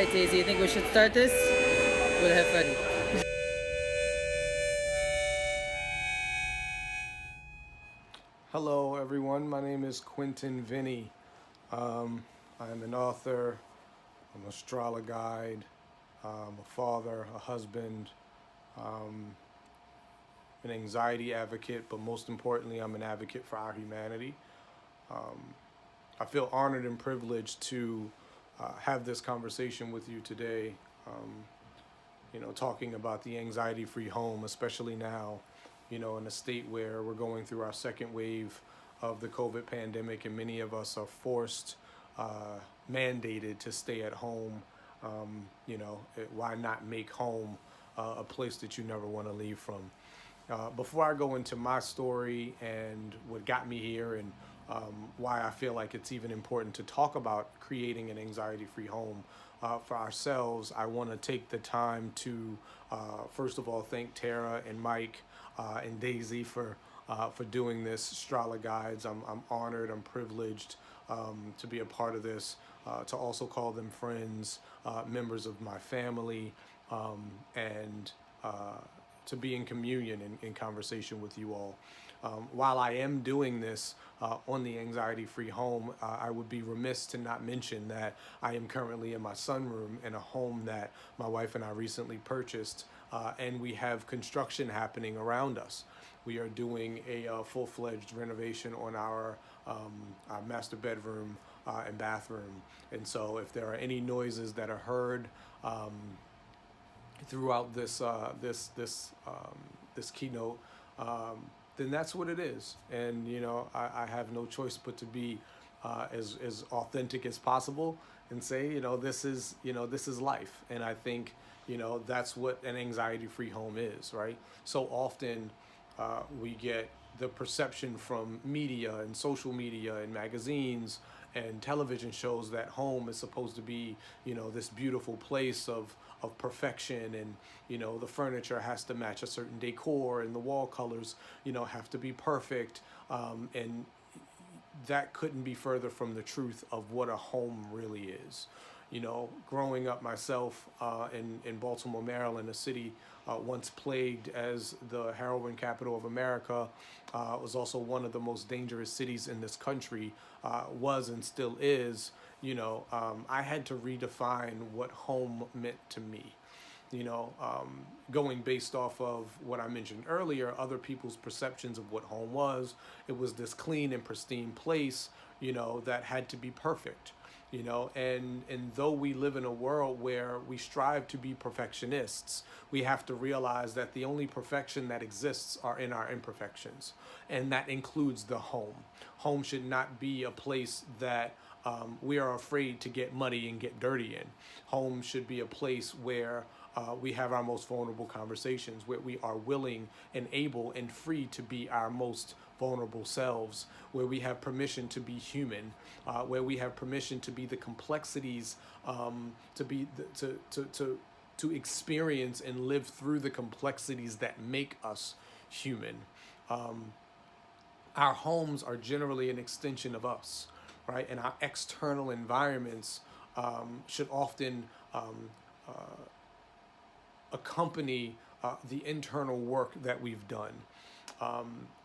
right, Daisy, you think we should start this? We'll have ready. Hello, everyone. My name is Quentin Vennie. I'm an author, I'm a Strala guide, a father, a husband, um, an anxiety advocate, but most importantly, I'm an advocate for our humanity. I feel honored and privileged to have this conversation with you today. Um, talking about the anxiety-free home, especially now, in a state where we're going through our second wave of the COVID pandemic, and many of us are forced, mandated to stay at home. Why not make home a place that you never want to leave from? Before I go into my story and what got me here and why I feel like it's even important to talk about creating an anxiety-free home for ourselves, I want to take the time to, first of all, thank Tara and Mike and Daisy for doing this Strala Guides. I'm honored, I'm privileged to be a part of this, to also call them friends, members of my family, and to be in communion and in conversation with you all. While I am doing this on the anxiety-free home, I would be remiss to not mention that I am currently in my sunroom in a home that my wife and I recently purchased, and we have construction happening around us. We are doing a full-fledged renovation on our master bedroom and bathroom, and so if there are any noises that are heard throughout this keynote, then that's what it is. And I have no choice but to be as authentic as possible and say, this is life. And I think that's what an anxiety-free home is, right? So often we get the perception from media and social media and magazines and television shows that home is supposed to be, this beautiful place of perfection, and the furniture has to match a certain decor, and the wall colors have to be perfect, and that couldn't be further from the truth of what a home really is. Growing up myself in Baltimore, Maryland, a city once plagued as the heroin capital of America, was also one of the most dangerous cities in this country, was and still is. I had to redefine what home meant to me. Going based off of what I mentioned earlier, other people's perceptions of what home was. It was this clean and pristine place, that had to be perfect. And though we live in a world where we strive to be perfectionists, we have to realize that the only perfection that exists are in our imperfections, and that includes the home. Home should not be a place that we are afraid to get muddy and get dirty in. Home should be a place where we have our most vulnerable conversations, where we are willing and able and free to be our most vulnerable selves, where we have permission to be human, where we have permission to be the complexities, to experience and live through the complexities that make us human. Our homes are generally an extension of us, right? And our external environments should often accompany the internal work that we've done.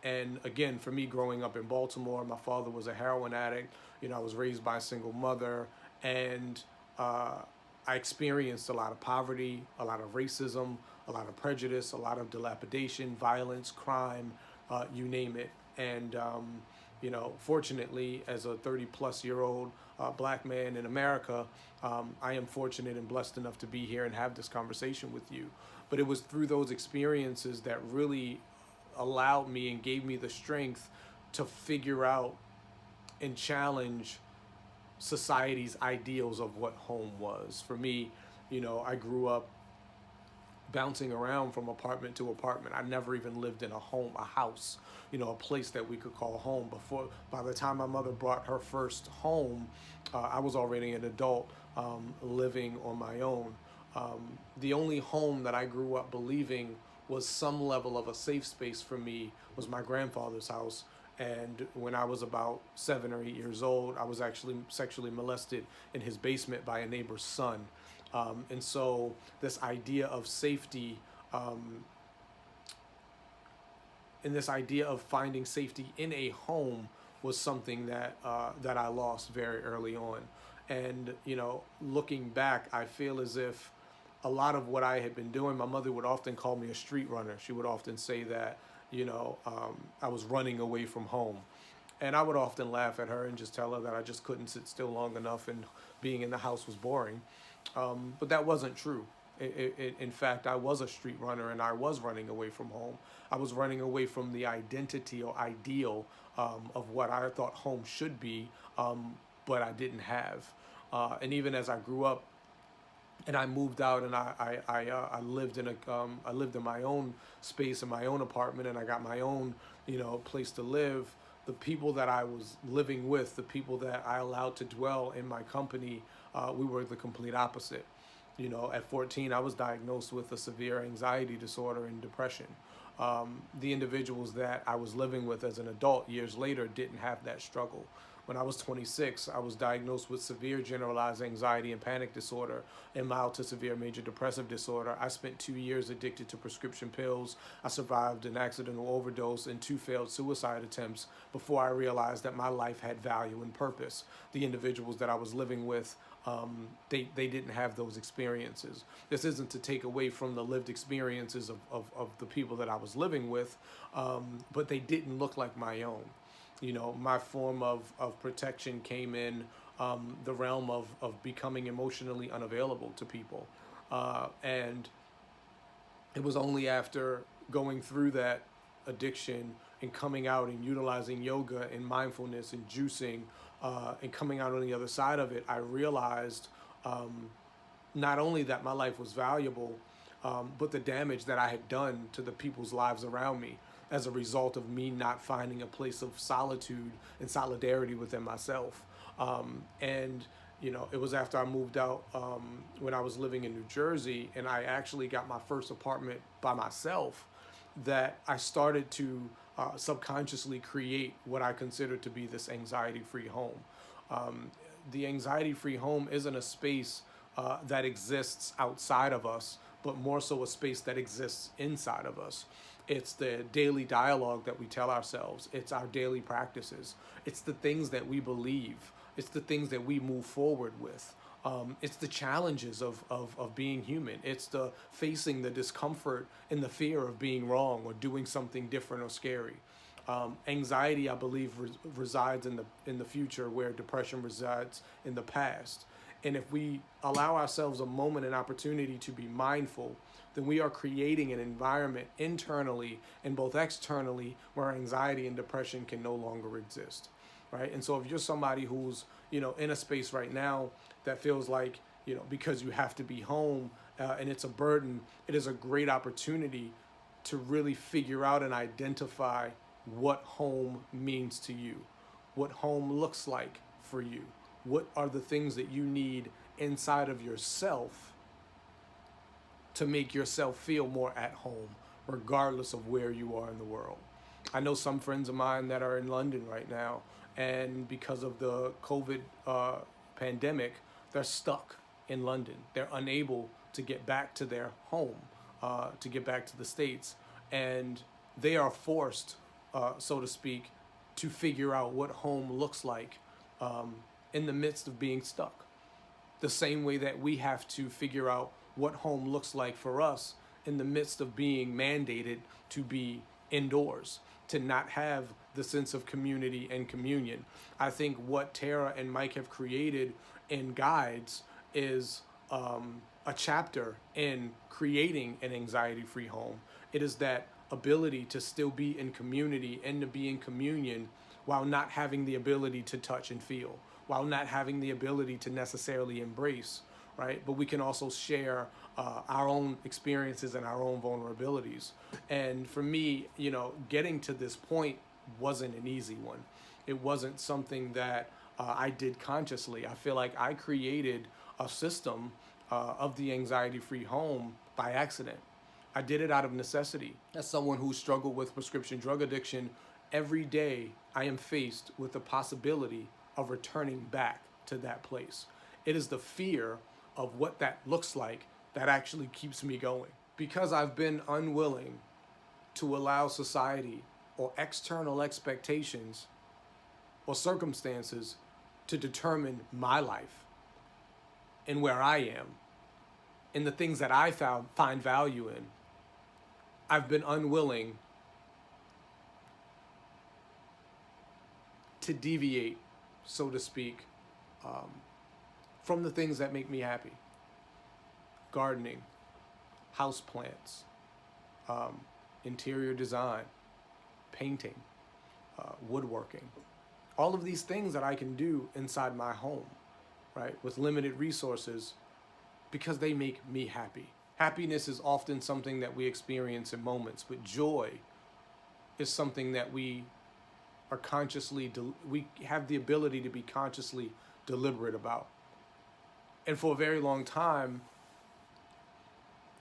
And again, for me, growing up in Baltimore, my father was a heroin addict. I was raised by a single mother, and I experienced a lot of poverty, a lot of racism, a lot of prejudice, a lot of dilapidation, violence, crime, you name it. And fortunately, as a 30-plus-year-old black man in America, I am fortunate and blessed enough to be here and have this conversation with you. But it was through those experiences that really allowed me and gave me the strength to figure out and challenge society's ideals of what home was. For me, I grew up bouncing around from apartment to apartment. I never even lived in a house, a place that we could call home. By the time my mother brought her first home, I was already an adult, living on my own. The only home that I grew up believing was some level of a safe space for me was my grandfather's house. And when I was about 7 or 8 years old, I was actually sexually molested in his basement by a neighbor's son. And so this idea of safety, um, and this idea of finding safety in a home was something that I lost very early on. And looking back, I feel as if a lot of what I had been doing, my mother would often call me a street runner. She would often say that I was running away from home. And I would often laugh at her and just tell her that I just couldn't sit still long enough and being in the house was boring. But that wasn't true. In fact, I was a street runner and I was running away from home. I was running away from the identity or ideal of what I thought home should be, but I didn't have. And even as I grew up, and I moved out, and I lived in I lived in my own space in my own apartment, and I got my own place to live. The people that I was living with, the people that I allowed to dwell in my company, we were the complete opposite. At 14, I was diagnosed with a severe anxiety disorder and depression. The individuals that I was living with as an adult years later didn't have that struggle. When I was 26, I was diagnosed with severe generalized anxiety and panic disorder and mild to severe major depressive disorder. I spent 2 years addicted to prescription pills. I survived an accidental overdose and 2 failed suicide attempts before I realized that my life had value and purpose. The individuals that I was living with, they didn't have those experiences. This isn't to take away from the lived experiences of the people that I was living with, but they didn't look like my own. My form of protection came in the realm of becoming emotionally unavailable to people. And it was only after going through that addiction and coming out and utilizing yoga and mindfulness and juicing and coming out on the other side of it, I realized not only that my life was valuable, but the damage that I had done to the people's lives around me as a result of me not finding a place of solitude and solidarity within myself. And it was after I moved out when I was living in New Jersey, and I actually got my first apartment by myself, that I started to subconsciously create what I consider to be this anxiety-free home. The anxiety-free home isn't a space that exists outside of us, but more so a space that exists inside of us. It's the daily dialogue that we tell ourselves. It's our daily practices. It's the things that we believe. It's the things that we move forward with. It's the challenges of being human. It's the facing the discomfort and the fear of being wrong or doing something different or scary. Anxiety, I believe, resides in the future, where depression resides in the past. And if we allow ourselves a moment and opportunity to be mindful, then we are creating an environment internally and both externally where anxiety and depression can no longer exist, right? And so if you're somebody who's, in a space right now that feels like, because you have to be home and it's a burden, it is a great opportunity to really figure out and identify what home means to you, what home looks like for you. What are the things that you need inside of yourself to make yourself feel more at home, regardless of where you are in the world? I know some friends of mine that are in London right now, and because of the COVID pandemic, they're stuck in London. They're unable to get back to their home, to get back to the States, and they are forced, so to speak, to figure out what home looks like in the midst of being stuck. The same way that we have to figure out what home looks like for us in the midst of being mandated to be indoors, to not have the sense of community and communion. I think what Tara and Mike have created in Guides is a chapter in creating an anxiety-free home. It is that ability to still be in community and to be in communion while not having the ability to touch and feel, while not having the ability to necessarily embrace, right? But we can also share our own experiences and our own vulnerabilities. And for me, getting to this point wasn't an easy one. It wasn't something that I did consciously. I feel like I created a system of the anxiety-free home by accident. I did it out of necessity. As someone who struggled with prescription drug addiction, every day I am faced with the possibility of returning back to that place. It is the fear of what that looks like that actually keeps me going. Because I've been unwilling to allow society or external expectations or circumstances to determine my life and where I am and the things that I find value in, I've been unwilling to deviate, so to speak, from the things that make me happy. Gardening, house plants, interior design, painting, woodworking. All of these things that I can do inside my home, right, with limited resources, because they make me happy. Happiness is often something that we experience in moments, but joy is something that we are we have the ability to be consciously deliberate about. And for a very long time,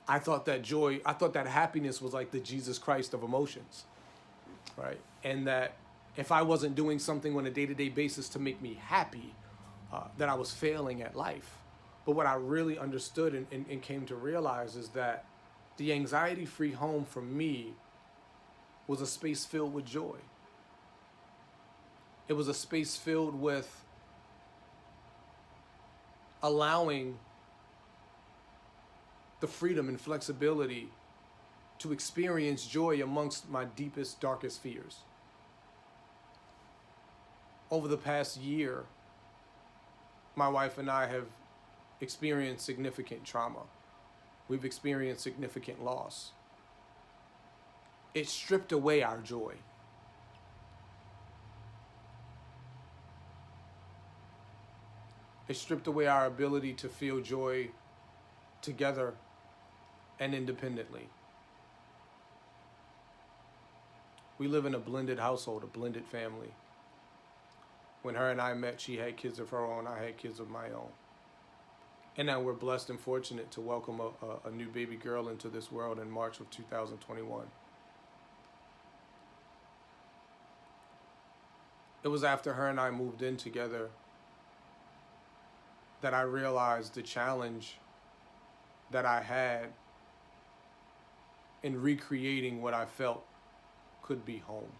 I thought that happiness was like the Jesus Christ of emotions, right? And that if I wasn't doing something on a day-to-day basis to make me happy, that I was failing at life. But what I really understood and came to realize is that the anxiety-free home for me was a space filled with joy. It was a space filled with allowing the freedom and flexibility to experience joy amongst my deepest, darkest fears. Over the past year, my wife and I have experienced significant trauma. We've experienced significant loss. It stripped away our joy. It stripped away our ability to feel joy together and independently. We live in a blended household, a blended family. When her and I met, she had kids of her own, I had kids of my own. And now we're blessed and fortunate to welcome a new baby girl into this world in March of 2021. It was after her and I moved in together that I realized the challenge that I had in recreating what I felt could be home.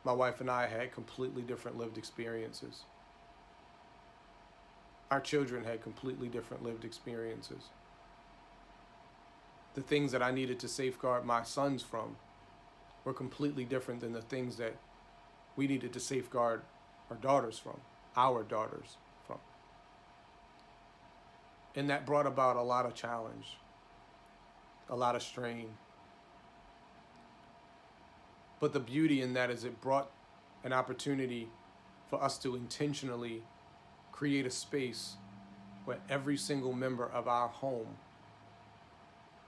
My wife and I had completely different lived experiences. Our children had completely different lived experiences. The things that I needed to safeguard my sons from were completely different than the things that we needed to safeguard our daughters from. And that brought about a lot of challenge, a lot of strain. But the beauty in that is it brought an opportunity for us to intentionally create a space where every single member of our home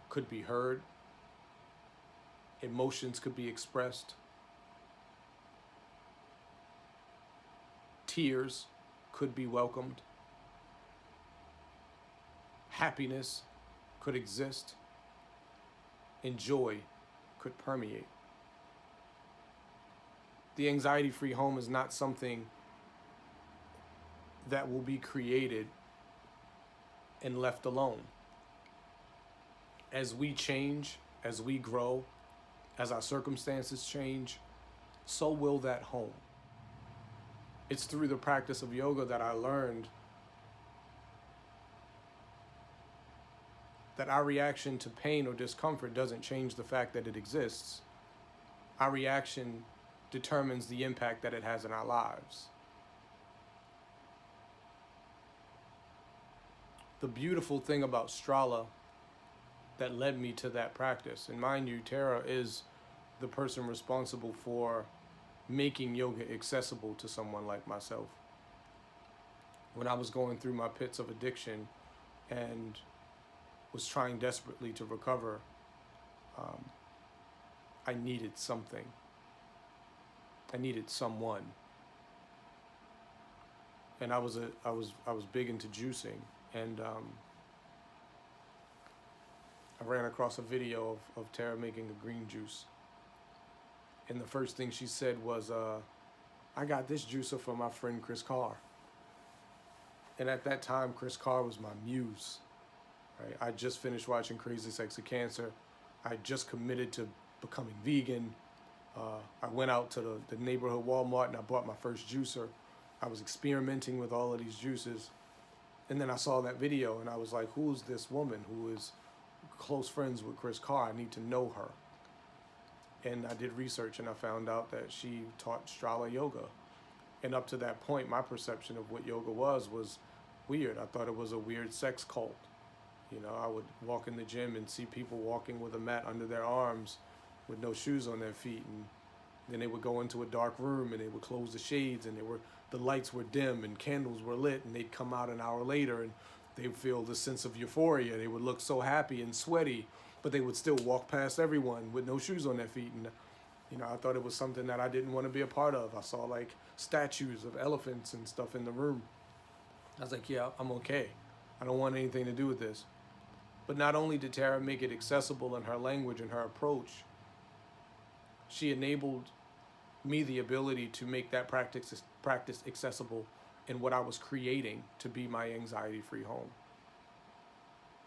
could be heard, emotions could be expressed, tears could be welcomed, happiness could exist, and joy could permeate. The anxiety-free home is not something that will be created and left alone. As we change, as we grow, as our circumstances change, so will that home. It's through the practice of yoga that I learned that our reaction to pain or discomfort doesn't change the fact that it exists. Our reaction determines the impact that it has in our lives. The beautiful thing about Strala that led me to that practice, and mind you, Tara is the person responsible for making yoga accessible to someone like myself. When I was going through my pits of addiction and was trying desperately to recover, I needed something. I needed someone. And I was big into juicing, and I ran across a video of Tara making a green juice. And the first thing she said was, I got this juicer from my friend Chris Carr. And at that time, Chris Carr was my muse. Right? I just finished watching Crazy Sexy Cancer. I just committed to becoming vegan. I went out to the neighborhood Walmart and I bought my first juicer. I was experimenting with all of these juices. And then I saw that video and I was like, who is this woman who is close friends with Chris Carr? I need to know her. And I did research and I found out that she taught Strala Yoga. And up to that point, my perception of what yoga was weird. I thought it was a weird sex cult. You know, I would walk in the gym and see people walking with a mat under their arms with no shoes on their feet. And then they would go into a dark room and they would close the shades and the lights were dim and candles were lit, and they'd come out an hour later and they'd feel this sense of euphoria. They would look so happy and sweaty, but they would still walk past everyone with no shoes on their feet. And you know, I thought it was something that I didn't want to be a part of. I saw like statues of elephants and stuff in the room. I was like, yeah, I'm okay. I don't want anything to do with this. But not only did Tara make it accessible in her language and her approach, she enabled me the ability to make that practice accessible in what I was creating to be my anxiety-free home.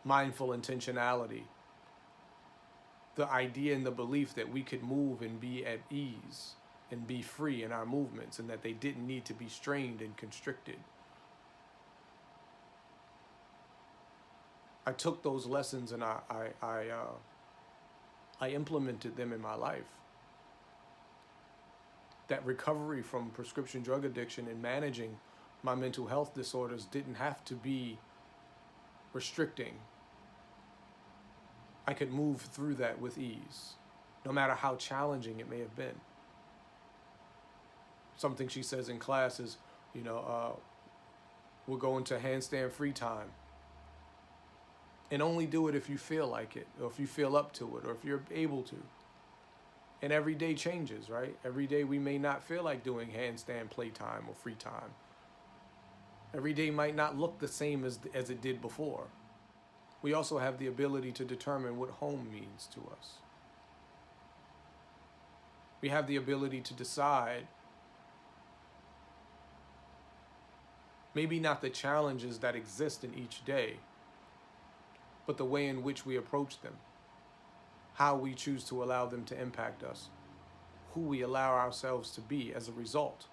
Mindful intentionality. The idea and the belief that we could move and be at ease and be free in our movements, and that they didn't need to be strained and constricted. I took those lessons and I implemented them in my life. That recovery from prescription drug addiction and managing my mental health disorders didn't have to be restricting. I could move through that with ease, no matter how challenging it may have been. Something she says in class is, we'll go into handstand free time. And only do it if you feel like it, or if you feel up to it, or if you're able to. And every day changes, right? Every day we may not feel like doing handstand playtime or free time. Every day might not look the same as it did before. We also have the ability to determine what home means to us. We have the ability to decide maybe not the challenges that exist in each day, but the way in which we approach them, how we choose to allow them to impact us, who we allow ourselves to be as a result.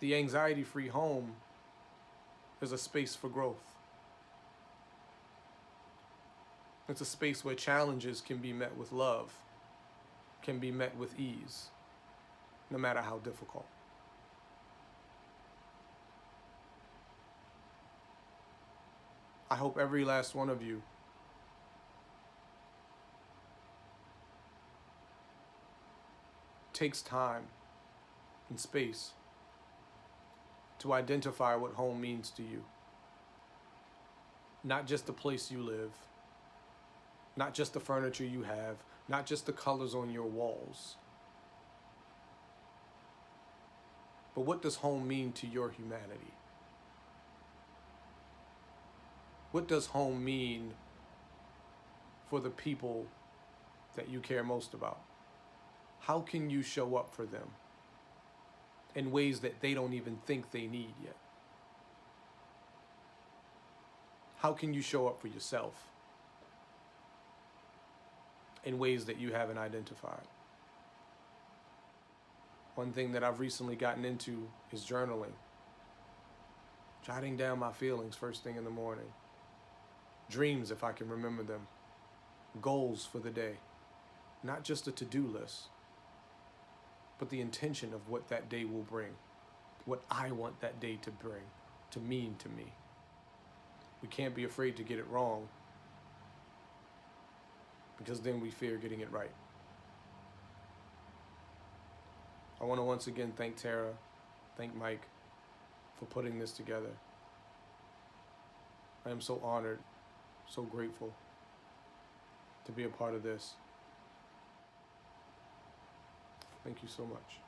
The anxiety-free home is a space for growth. It's a space where challenges can be met with love, can be met with ease, no matter how difficult. I hope every last one of you takes time and space to identify what home means to you. Not just the place you live, not just the furniture you have, not just the colors on your walls. But what does home mean to your humanity? What does home mean for the people that you care most about? How can you show up for them in ways that they don't even think they need yet? How can you show up for yourself in ways that you haven't identified? One thing that I've recently gotten into is journaling. Jotting down my feelings first thing in the morning. Dreams, if I can remember them. Goals for the day. Not just a to-do list, but the intention of what that day will bring. What I want that day to bring, to mean to me. We can't be afraid to get it wrong, because then we fear getting it right. I want to once again thank Tara, thank Mike for putting this together. I am so honored, so grateful to be a part of this. Thank you so much.